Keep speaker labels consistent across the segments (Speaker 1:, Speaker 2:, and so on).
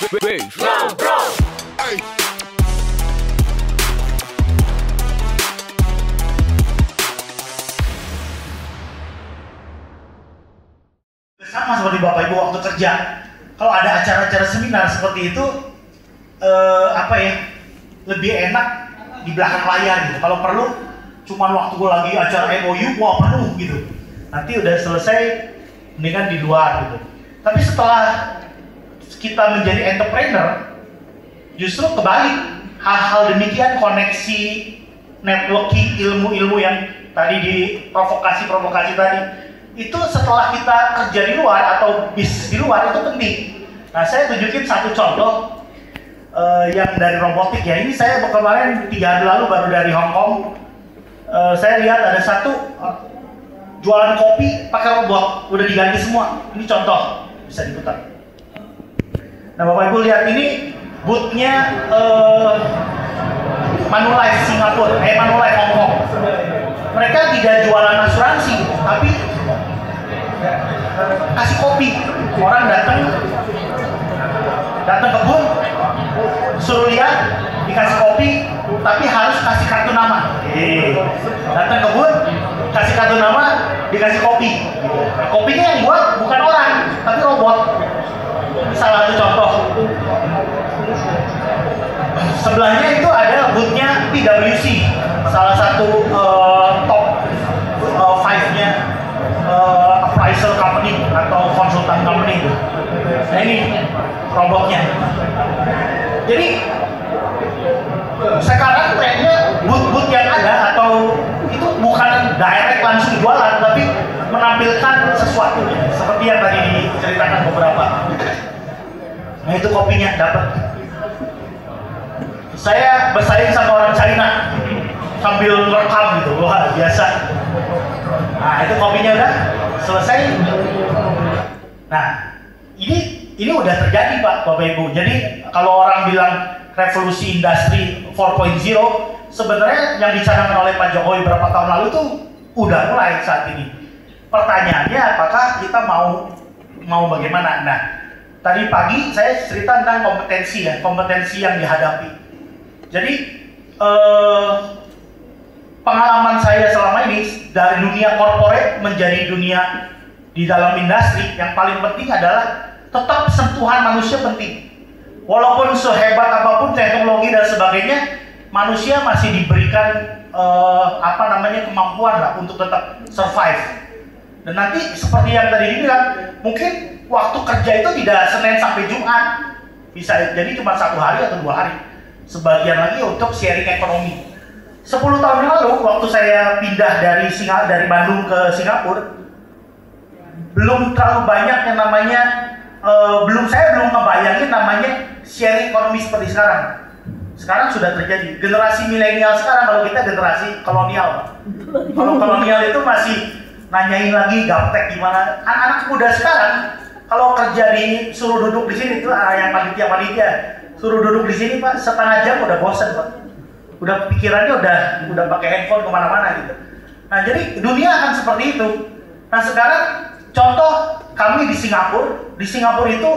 Speaker 1: Sama seperti Bapak Ibu waktu kerja, kalau ada acara-acara seminar seperti itu, lebih enak di belakang layar gitu. Kalau perlu, cuman waktu lagi acara MOU, wah penuh gitu. Nanti udah selesai, mendingan di luar gitu. Tapi setelah kita menjadi entrepreneur, justru kebalik. Hal-hal demikian, koneksi, networking, ilmu-ilmu yang tadi di provokasi tadi, itu setelah kita kerja di luar atau bisnis di luar itu penting. Nah, saya tunjukin satu contoh yang dari robotik ya. Ini saya kemarin 3 hari lalu baru dari Hong Kong. Saya lihat ada satu jualan kopi pakai robot, udah diganti semua. Ini contoh, bisa diputar. Nah, Bapak Ibu lihat ini booth-nya Manulife Singapura, Manulife Hong Kong. Mereka tidak jualan asuransi, tapi kasih kopi. Orang datang ke booth, suruh lihat, dikasih kopi, tapi harus kasih kartu nama. Datang ke booth, kasih kartu nama, dikasih kopi. Kopinya yang buat bukan orang, tapi robot. Salah satu contoh. Sebelahnya itu ada booth-nya PwC, salah satu top 5-nya appraisal company atau konsultan company itu. Nah, ini robotnya. Jadi sekarang trennya booth-booth yang ada atau itu bukan direct langsung jualan, tapi menampilkan sesuatu seperti yang tadi diceritakan beberapa. Nah, itu kopinya dapat. Saya bersaing sama orang China sambil rekam gitu, wah biasa. Nah, itu kopinya udah selesai. Nah, ini udah terjadi Pak, Bapak Ibu. Jadi kalau orang bilang revolusi industri 4.0, sebenarnya yang dicanangkan oleh Pak Jokowi beberapa tahun lalu itu udah mulai saat ini. Pertanyaannya apakah kita mau bagaimana? Nah, tadi pagi saya cerita tentang kompetensi yang dihadapi. Jadi pengalaman saya selama ini dari dunia korporat menjadi dunia di dalam industri, yang paling penting adalah tetap sentuhan manusia penting. Walaupun sehebat apapun teknologi dan sebagainya, manusia masih diberikan kemampuan lah untuk tetap survive. Dan nanti seperti yang tadi dibilang, mungkin waktu kerja itu tidak Senin sampai Jumat, bisa jadi cuma 1 hari atau 2 hari. Sebagian lagi untuk sharing ekonomi. 10 tahun yang lalu, waktu saya pindah dari Bandung ke Singapura, belum terlalu banyak yang namanya, saya belum ngebayangin namanya sharing ekonomi seperti sekarang. Sekarang sudah terjadi. Generasi milenial sekarang, kalau kita generasi kolonial. Kalau kolonial itu masih nanyain lagi gaptek gimana. Anak-anak muda sekarang, kalau kerja suruh duduk di sini tuh yang panitia. Suruh duduk di sini Pak, setengah jam udah bosan Pak. Udah pikirannya udah pakai handphone kemana-mana gitu. Nah, jadi dunia akan seperti itu. Nah, sekarang contoh kami di Singapura itu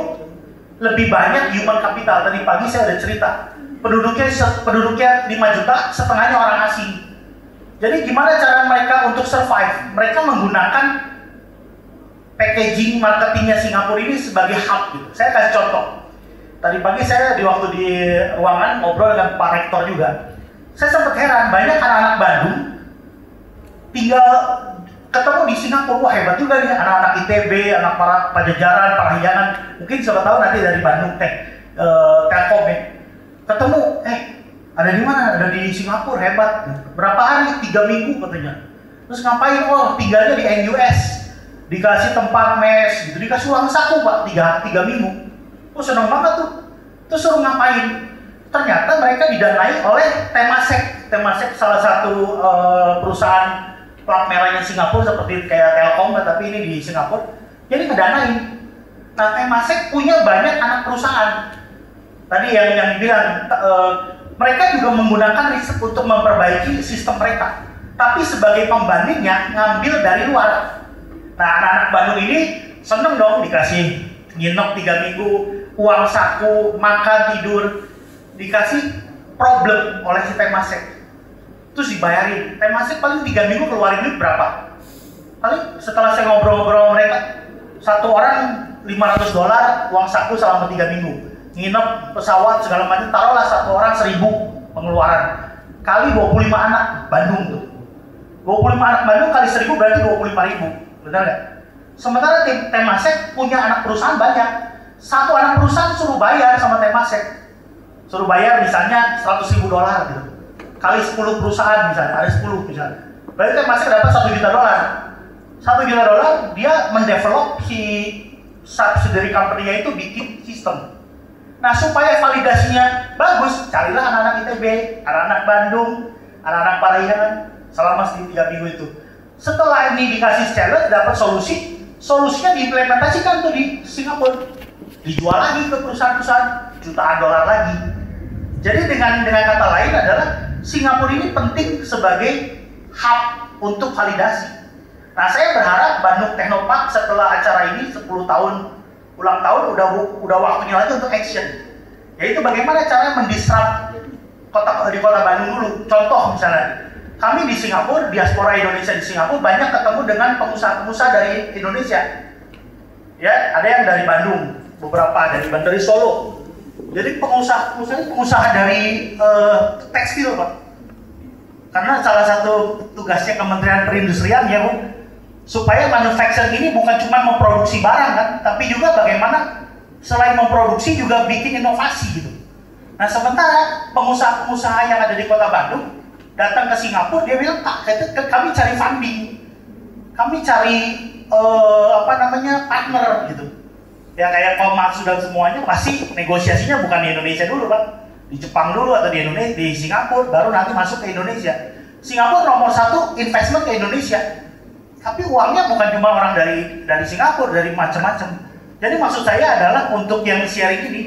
Speaker 1: lebih banyak human capital. Tadi pagi saya udah cerita. Penduduknya 5 juta, setengahnya orang asing. Jadi gimana cara mereka untuk survive? Mereka menggunakan packaging marketingnya Singapura ini sebagai hub gitu. Saya kasih contoh. Tadi pagi saya waktu di ruangan ngobrol dengan Pak Rektor juga. Saya sempat heran, banyak anak-anak Bandung tinggal ketemu di Singapura. Wah, hebat juga nih anak-anak ITB, anak para Pajajaran, Parahyangan. Mungkin siapa tahu nanti dari Bandung Telkom ya. Ketemu, ada di mana? Ada di Singapura, hebat. Berapa hari? 3 minggu katanya. Terus ngapain? Wah, tinggalnya di NUS. Dikasih tempat mes, gitu. Dikasih uang saku Pak, 3 minggu. Oh, seneng banget tuh. Terus suruh ngapain? Ternyata mereka didanai oleh Temasek. Temasek salah satu perusahaan plat merahnya Singapura seperti kayak Telkom, tapi ini di Singapura. Jadi ngedanain. Nah, Temasek punya banyak anak perusahaan. Tadi yang dibilang, mereka juga menggunakan riset untuk memperbaiki sistem mereka. Tapi sebagai pembandingnya ngambil dari luar. Nah, anak-anak Bandung ini seneng dong dikasih nginep 3 minggu, uang saku, makan, tidur, dikasih problem oleh si Temasek. Terus dibayarin. Temasek paling 3 minggu keluarin duit berapa? Paling setelah saya ngobrol-ngobrol sama mereka, satu orang $500 uang saku selama 3 minggu. Nginep, pesawat, segala macam, taruhlah satu orang 1.000 pengeluaran. Kali 25 anak Bandung tuh. 25 anak Bandung kali 1.000 berarti 25.000. Benar nggak? Sementara Temasek punya anak perusahaan banyak. Satu anak perusahaan suruh bayar sama Temasek. Suruh bayar misalnya $100.000 gitu. Kali 10 perusahaan misalnya, ada 10 misalnya. Berarti Temasek dapat $1 juta. $1 juta dia mendevelop si subsidiary company-nya itu bikin sistem. Nah, supaya validasinya bagus, carilah anak-anak ITB, anak-anak Bandung, anak-anak Parahyangan selama 3 minggu itu. Setelah ini dikasih challenge, dapat solusi, solusinya diimplementasikan tuh di Singapura. Dijual lagi ke perusahaan-perusahaan, jutaan dolar lagi. Jadi dengan kata lain adalah Singapura ini penting sebagai hub untuk validasi. Nah, saya berharap Bandung Technopark setelah acara ini 10 tahun ulang tahun udah waktunya lagi untuk action. Yaitu bagaimana caranya mendisrupt di kota Bandung dulu. Contoh misalnya, kami di Singapura, diaspora Indonesia di Singapura banyak ketemu dengan pengusaha-pengusaha dari Indonesia. Ya, ada yang dari Bandung, beberapa dari Solo. Jadi pengusaha dari tekstil, Pak. Karena salah satu tugasnya Kementerian Perindustrian ya, Bu, supaya manufacturing ini bukan cuma memproduksi barang kan, tapi juga bagaimana selain memproduksi juga bikin inovasi gitu. Nah, sementara pengusaha-pengusaha yang ada di Kota Bandung datang ke Singapura, dia bilang, "Pak, kami cari funding, kami cari partner gitu." Ya kayak Komatsu dan semuanya pasti negosiasinya bukan di Indonesia dulu, Pak. Di Jepang dulu atau di Indonesia, di Singapura, baru nanti masuk ke Indonesia. Singapura nomor 1 investment ke Indonesia. Tapi uangnya bukan cuma orang dari Singapura, dari macam-macam. Jadi maksud saya adalah untuk yang sharing ini,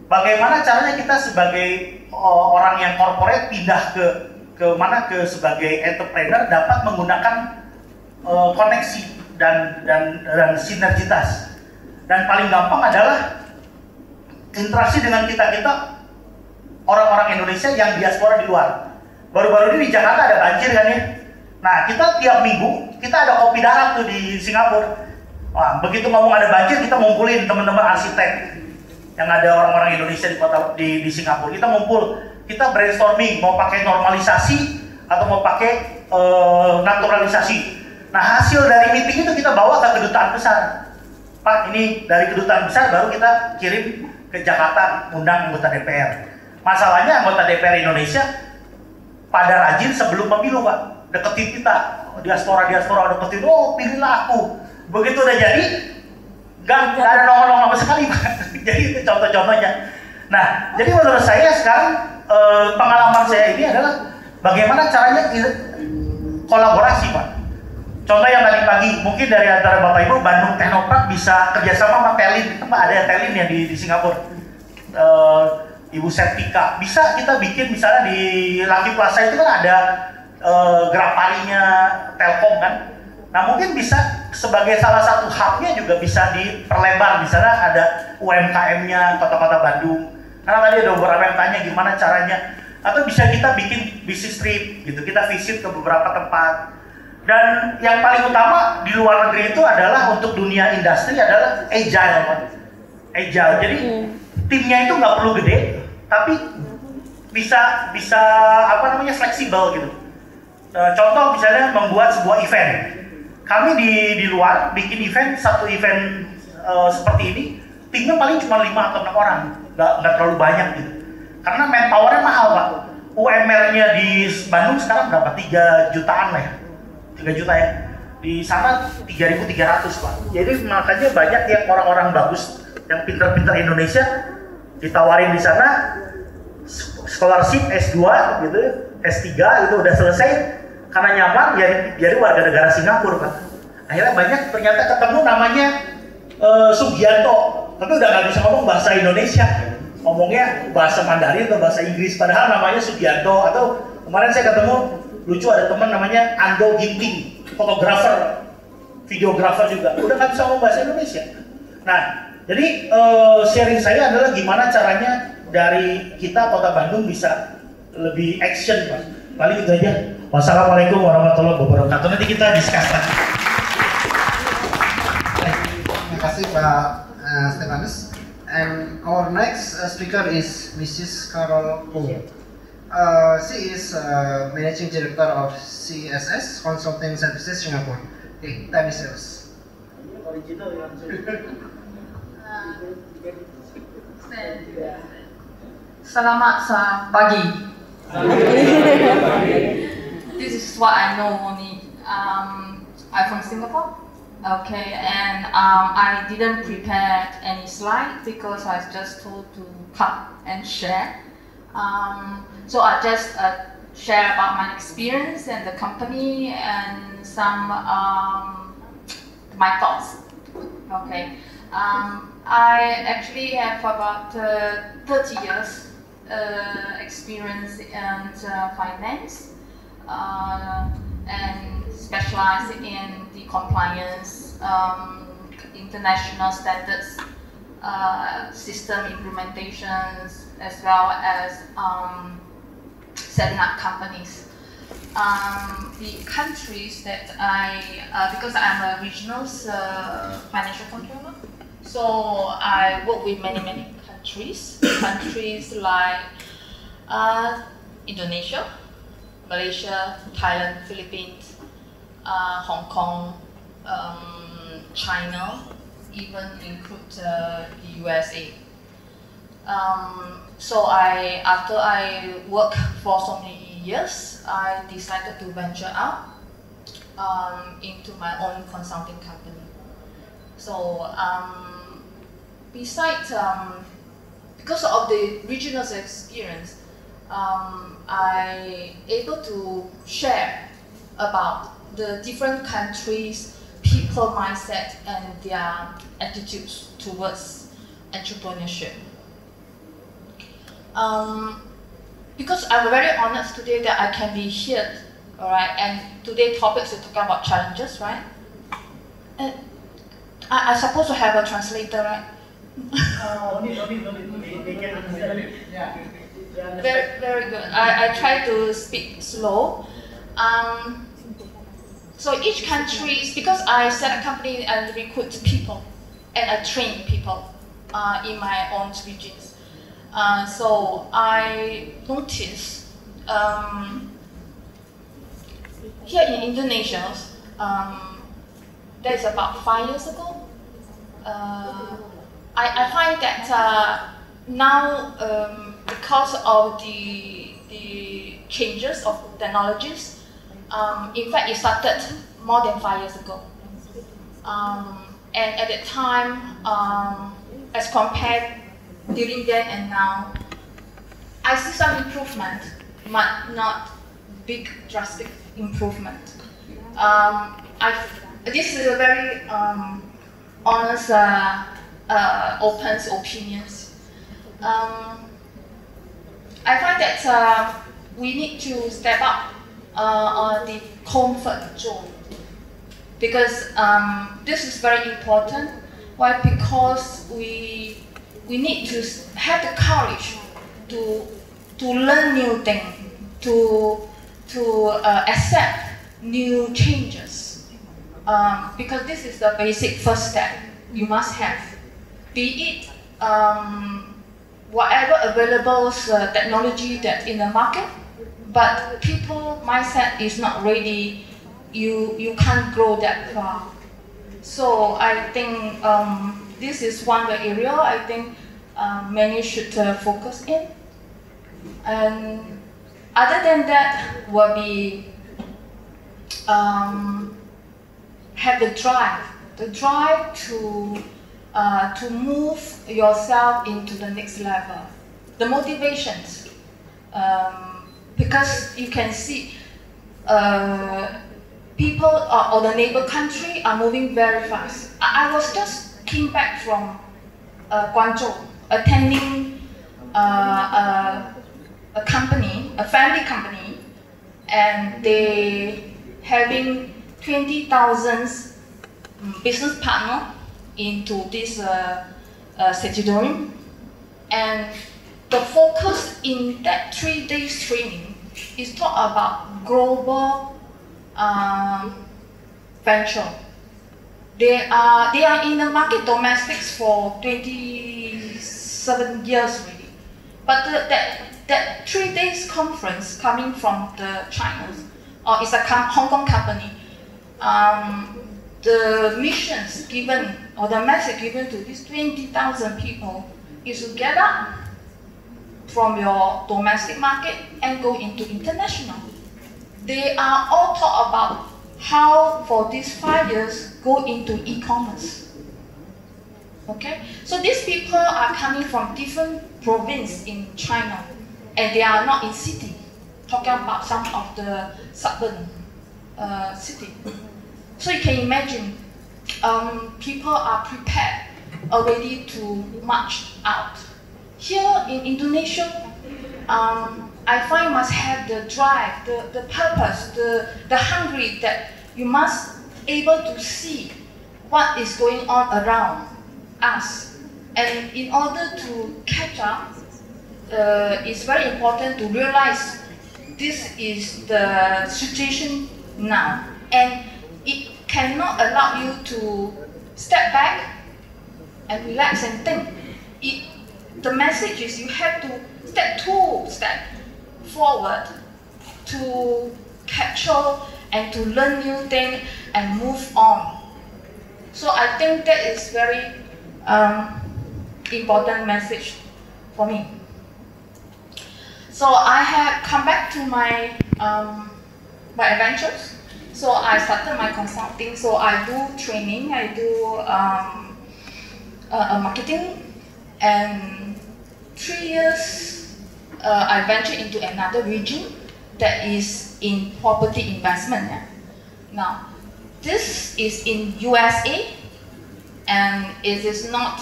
Speaker 1: bagaimana caranya kita sebagai orang yang corporate pindah ke sebagai entrepreneur dapat menggunakan koneksi dan sinergitas. Dan paling gampang adalah interaksi dengan kita orang-orang Indonesia yang diaspora di luar. Baru-baru ini di Jakarta ada banjir kan ya. Nah, kita tiap minggu kita ada kopi darat tuh di Singapura. Wah, begitu ngomong ada banjir, kita ngumpulin teman-teman arsitek yang ada orang-orang Indonesia di Singapura. Kita ngumpul, kita brainstorming mau pakai normalisasi atau mau pakai naturalisasi. Nah, hasil dari meeting itu kita bawa ke kedutaan besar. Pak, ini dari kedutaan besar baru kita kirim ke Jakarta, undang anggota DPR. Masalahnya anggota DPR Indonesia pada rajin sebelum pemilu, Pak. Deketin kita, diaspora deketin, oh pilihlah aku. Begitu udah jadi, gak ada nongol-nongol sama sekali, Pak. Jadi itu contoh-contohnya. Nah, jadi menurut saya sekarang pengalaman saya ini adalah bagaimana caranya kolaborasi, Pak. Contoh yang tadi pagi, mungkin dari antara Bapak Ibu, Bandung Technopark bisa kerjasama sama Telin. Ada Telin yang di Singapura. Ibu Septika. Bisa kita bikin misalnya di Lucky Plaza itu kan ada Graparinya Telkom kan. Nah, mungkin bisa sebagai salah satu hubnya juga bisa diperlebar. Misalnya ada UMKM-nya kota-kota Bandung. Karena tadi ada beberapa yang tanya gimana caranya. Atau bisa kita bikin bisnis trip gitu. Kita visit ke beberapa tempat. Dan yang paling utama di luar negeri itu adalah untuk dunia industri adalah agile. Jadi timnya itu nggak perlu gede, tapi bisa fleksibel gitu. Contoh misalnya membuat sebuah event. Kami di luar bikin satu event seperti ini, timnya paling cuma 5 atau 6 orang, nggak terlalu banyak gitu. Karena manpowernya mahal, Pak. UMR-nya di Bandung sekarang berapa? 3 jutaan lah ya. 3 juta ya. Di sana 3.300, Pak. Jadi makanya banyak yang orang-orang bagus, yang pintar-pintar Indonesia ditawarin di sana scholarship S2 gitu, S3 itu udah selesai karena nyaman jadi warga negara Singapura, Pak. Akhirnya banyak ternyata ketemu namanya Sugianto, tapi udah nggak bisa ngomong bahasa Indonesia, ngomongnya bahasa Mandarin atau bahasa Inggris, padahal namanya Sugianto. Atau kemarin saya ketemu lucu, ada teman namanya Ando Ginting, fotografer, videografer juga, udah nggak bisa ngomong bahasa Indonesia. Nah, Jadi sharing saya adalah gimana caranya dari kita Kota Bandung bisa lebih action, Pak. Paling itu aja. Wassalamualaikum warahmatullahi wabarakatuh. Nanti kita discuss lagi.
Speaker 2: Terima kasih Pak Stefanus. And our next speaker is Mrs. Carol Ho. She is Managing Director of CSS Consulting Services Singapore. Okay, time is yours.
Speaker 3: Selamat pagi. This is what I know only. I'm from Singapore. Okay, and I didn't prepare any slide because I was just told to come and share. So I just share about my experience and the company and some my thoughts. Okay, I actually have about 30 years experience in finance and specialize in the compliance, international standards, system implementations, as well as setting up companies. The countries that because I'm a regional financial controller, so I work with many countries. Countries like Indonesia, Malaysia, Thailand, Philippines, Hong Kong, China, even include the USA. So after I work for so many years, I decided to venture out into my own consulting company. So besides, because of the regional experience, I able to share about the different countries, people mindset, and their attitudes towards entrepreneurship. Because I'm very honest today that I can be here, all right. And today topics are talking about challenges, right? And I supposed to have a translator, right?
Speaker 1: No need. They can understand it. Yeah.
Speaker 3: Very good. I try to speak slow. So each country, because I set a company and recruit people, and I train people in my own regions. So I noticed here in Indonesia, that is about 5 years ago. I find that now, because of the changes of technologies, in fact, it started more than 5 years ago. And at that time, as compared during then and now, I see some improvement, but not big drastic improvement. This is a very honest, open opinions. I find that we need to step up on the comfort zone, because this is very important. Why? Because we need to have the courage to learn new things, to accept new changes, because this is the basic first step you must have. Be it whatever available technology that's in the market, but people mindset is not ready, you can't grow that far. So I think this is one area I think many should focus in. And other than that, will be have the drive to move yourself into the next level. The motivations, because you can see people or the neighbor country are moving very fast. I was just came back from Guangzhou, attending a family company, and they having 20,000 business partner into this Cetidorum, and the focus in that 3 days training is talk about global venture. They are in the market domestics for 27 years already. But that 3 days conference coming from the China, it's a Hong Kong company. The missions given or the message given to these 20,000 people is to get up from your domestic market and go into international. They are all talk about how for these 5 years go into e-commerce. Okay, so these people are coming from different provinces in China, and they are not in city. Talking about some of the suburban city. So you can imagine, people are prepared already to march out. Here in Indonesia, I find must have the drive, the purpose, the hungry that you must able to see what is going on around us. And in order to catch up, it's very important to realize this is the situation now. And it cannot allow you to step back and relax and think. The message is you have to step forward to capture and to learn new things and move on. So I think that is very important message for me. So I have come back to my my adventures. So I started my consulting. So I do training, I do marketing, and 3 years I ventured into another region that is in property investment. Now, this is in USA, and it is not.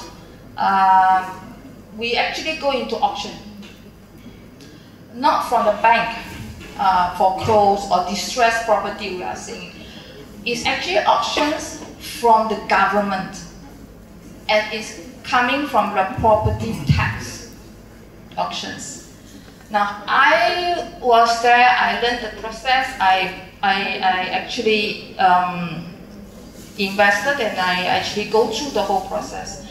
Speaker 3: We actually go into auction, not from the bank. Foreclosed or distressed property, we are saying. It's actually auctions from the government, and it's coming from the property tax auctions. Now, I was there, I learned the process, I actually invested, and I actually go through the whole process.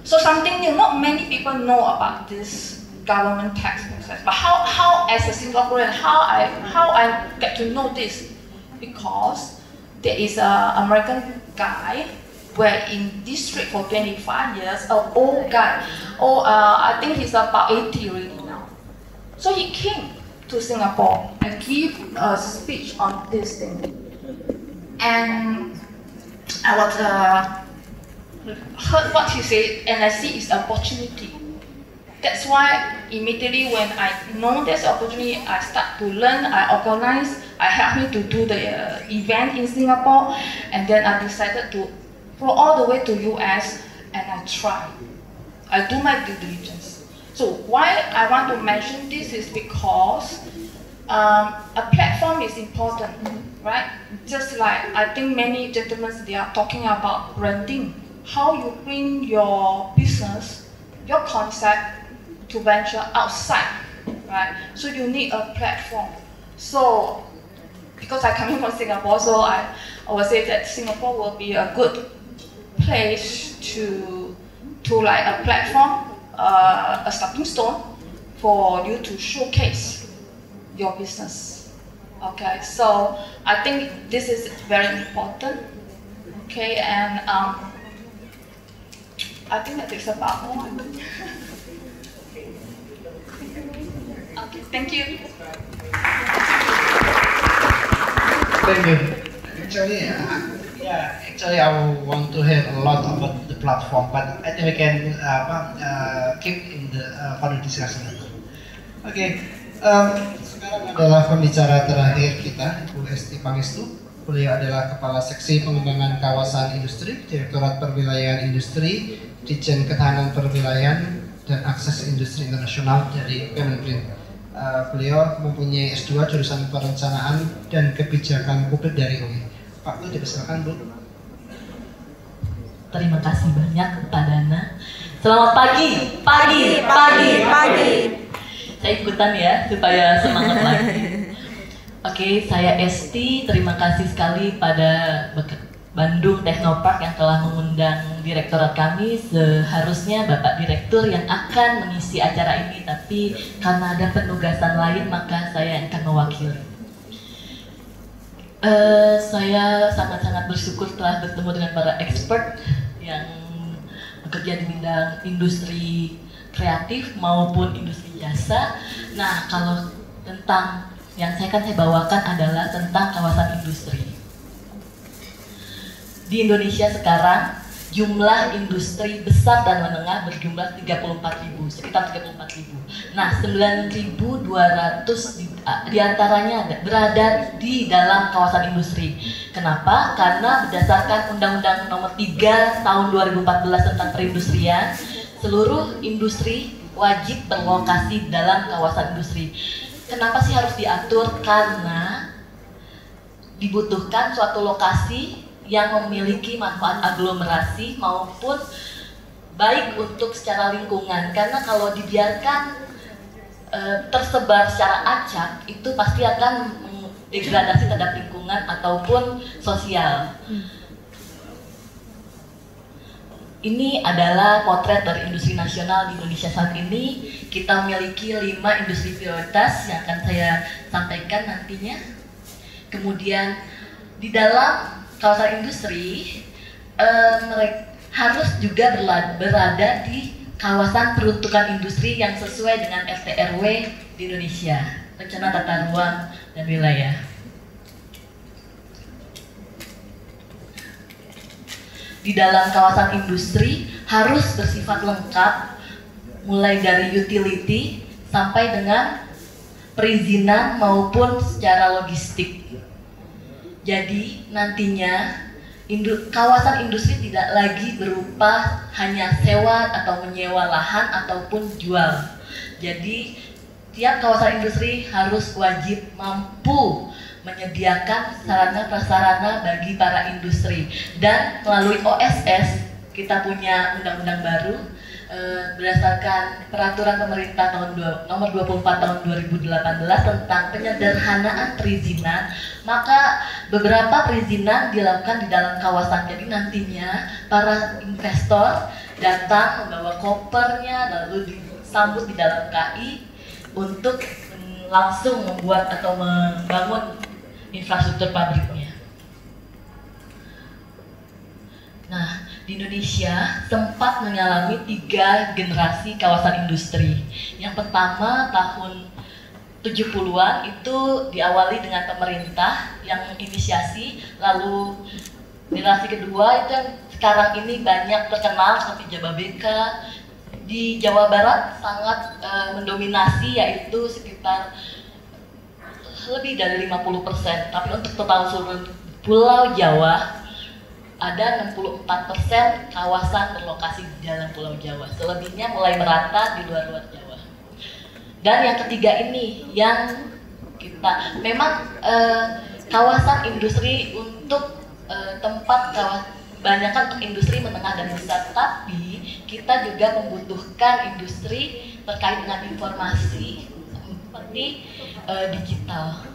Speaker 3: So something new, not many people know about this government tax process. But how as a Singaporean, how I get to know this? Because there is an American guy where in district for 25 years, an old guy. I think he's about 80 already now. So he came to Singapore and give a speech on this thing. And I was heard what he said, and I see it's opportunity. That's why immediately when I know there's opportunity, I start to learn, I organize, I help me to do the event in Singapore, and then I decided to go all the way to US, and I try. I do my due diligence. So why I want to mention this is because a platform is important, right? Just like I think many gentlemen, they are talking about branding. How you bring your business, your concept, to venture outside, right? So you need a platform. So, because I come in from Singapore, so I would say that Singapore will be a good place to like a platform, a stepping stone for you to showcase your business. Okay, so I think this is very important. Okay, and I think that is about all. Okay, thank you.
Speaker 2: Thank you. Actually, I want to hear a lot about the platform, but I think we can keep in the further discussion. Oke, sekarang adalah pembicara terakhir kita, Bu Esti Pangestu. Beliau adalah Kepala Seksi Pengembangan Kawasan Industri, Direktorat Perwilayahan Industri, Ditjen Ketahanan Perwilayahan dan Akses Industri Internasional dari Kemenprin. Beliau mempunyai S2 jurusan Perencanaan dan Kebijakan Publik dari UI. Pak, Bu, dipersilakan, Bu.
Speaker 4: Terima kasih banyak Pak Dana. Selamat pagi, pagi, pagi, pagi. Saya ikutan ya supaya semangat lagi. Oke, saya Esti. Terima kasih sekali pada Bandung Technopark yang telah mengundang direktorat kami. Seharusnya Bapak Direktur yang akan mengisi acara ini, tapi karena ada penugasan lain maka saya yang akan mewakili. Saya sangat-sangat bersyukur telah bertemu dengan para expert yang bekerja di bidang industri kreatif maupun industri jasa. Nah, kalau tentang yang saya bawakan adalah tentang kawasan industri. Di Indonesia sekarang jumlah industri besar dan menengah berjumlah 34.000, sekitar 34.000. Nah, 9.200 diantaranya berada di dalam kawasan industri. Kenapa? Karena berdasarkan Undang-Undang Nomor 3 Tahun 2014 tentang perindustrian, seluruh industri wajib berlokasi dalam kawasan industri. Kenapa sih harus diatur? Karena dibutuhkan suatu lokasi yang memiliki manfaat aglomerasi maupun baik untuk secara lingkungan. Karena kalau dibiarkan tersebar secara acak, itu pasti akan degradasi terhadap lingkungan ataupun sosial. Ini adalah potret dari industri nasional di Indonesia saat ini. Kita memiliki 5 industri prioritas yang akan saya sampaikan nantinya. Kemudian di dalam kawasan industri, mereka harus juga berada di kawasan peruntukan industri yang sesuai dengan RT/RW di Indonesia, Rencana Tata Ruang dan Wilayah. Di dalam kawasan industri harus bersifat lengkap, mulai dari utility sampai dengan perizinan maupun secara logistik. Jadi nantinya kawasan industri tidak lagi berupa hanya sewa atau menyewa lahan ataupun jual. Jadi tiap kawasan industri harus wajib mampu menyediakan sarana-prasarana bagi para industri. Dan melalui OSS kita punya undang-undang baru berdasarkan peraturan pemerintah nomor 24 tahun 2018 tentang penyederhanaan perizinan, maka beberapa perizinan dilakukan di dalam kawasan. Jadi nantinya para investor datang membawa kopernya lalu disambut di dalam KI untuk langsung membuat atau membangun infrastruktur pabriknya. Nah, di Indonesia sempat mengalami 3 generasi kawasan industri. Yang pertama tahun 70-an itu diawali dengan pemerintah yang menginisiasi, lalu generasi kedua itu yang sekarang ini banyak terkenal seperti Jababeka. Di Jawa Barat sangat mendominasi, yaitu sekitar lebih dari 50%. Tapi untuk total seluruh Pulau Jawa ada 64% kawasan berlokasi di dalam Pulau Jawa. Selebihnya mulai merata di luar-luar Jawa. Dan yang ketiga ini yang kita memang kawasan industri untuk tempat banyakkan untuk industri menengah dan besar, tapi kita juga membutuhkan industri terkait dengan informasi seperti digital.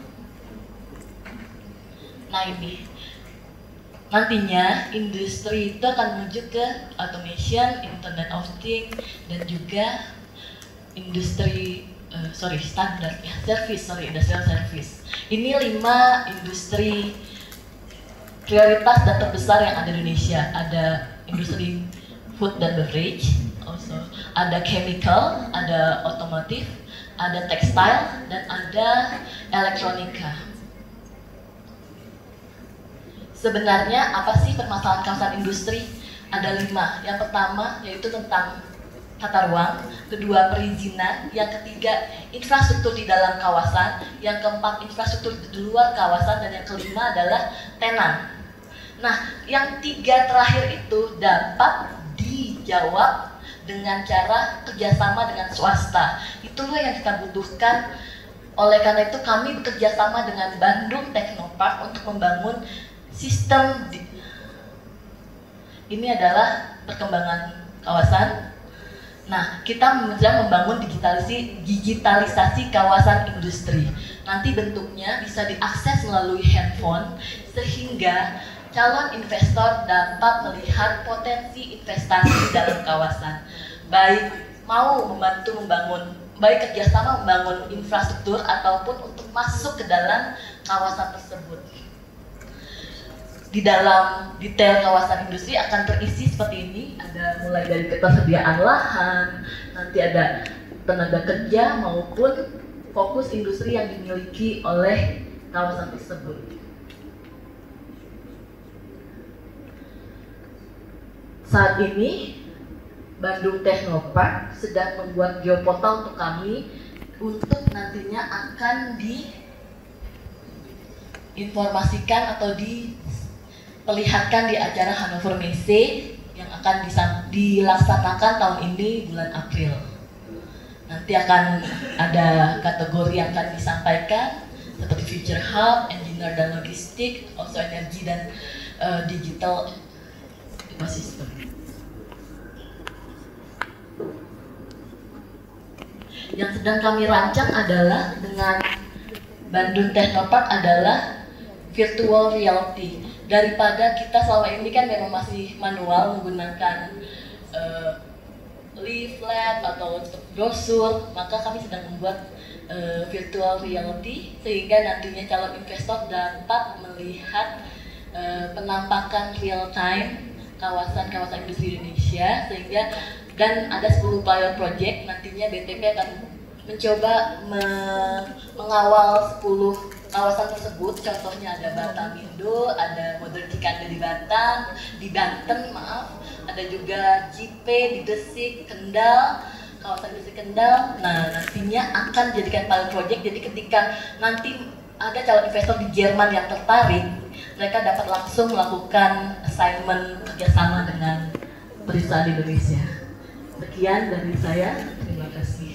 Speaker 4: Nah, ini nantinya industri itu akan menuju ke automation, Internet of Things, dan juga industri industrial service. Ini 5 industri prioritas dan terbesar yang ada di Indonesia. Ada industri food dan beverage, also ada chemical, ada otomotif, ada tekstil, dan ada elektronika. Sebenarnya apa sih permasalahan kawasan industri? Ada 5. Yang pertama yaitu tentang tata ruang, kedua perizinan, yang ketiga infrastruktur di dalam kawasan, yang keempat infrastruktur di luar kawasan, dan yang kelima adalah tenan. Nah, yang 3 terakhir itu dapat dijawab dengan cara kerjasama dengan swasta. Itulah yang kita butuhkan. Oleh karena itu kami bekerjasama dengan Bandung Technopark untuk membangun sistem ini adalah perkembangan kawasan. Nah, kita sedang membangun digitalisasi kawasan industri. Nanti bentuknya bisa diakses melalui handphone sehingga calon investor dapat melihat potensi investasi dalam kawasan. Baik mau membantu membangun, baik kerjasama membangun infrastruktur ataupun untuk masuk ke dalam kawasan tersebut. Di dalam detail kawasan industri akan terisi seperti ini, ada mulai dari ketersediaan lahan, nanti ada tenaga kerja maupun fokus industri yang dimiliki oleh kawasan tersebut. Saat ini Bandung Technopark sedang membuat geoportal untuk kami untuk nantinya akan diinformasikan atau diperlihatkan di acara Hannover Messe yang akan dilaksanakan tahun ini bulan April. Nanti akan ada kategori yang akan disampaikan seperti Future Hub, Engineer dan Logistik, also energi dan digital ecosystem. Yang sedang kami rancang adalah dengan Bandung Technopark adalah virtual reality. Daripada kita selama ini kan memang masih manual menggunakan leaflet atau untuk brosur, maka kami sedang membuat virtual reality sehingga nantinya calon investor dapat melihat penampakan real time kawasan-kawasan industri Indonesia, sehingga dan ada 10 pilot project. Nantinya BTP akan mencoba mengawal 10 kawasan tersebut. Contohnya ada Batamindo, ada Modern Cikande di Banten, ada juga Cipe di Gresik, Kendal, kawasan Gresik Kendal. Nah, nantinya akan dijadikan pilot project. Jadi ketika nanti ada calon investor di Jerman yang tertarik, mereka dapat langsung melakukan assignment kerjasama dengan perusahaan di Indonesia. Sekian dari saya, terima kasih.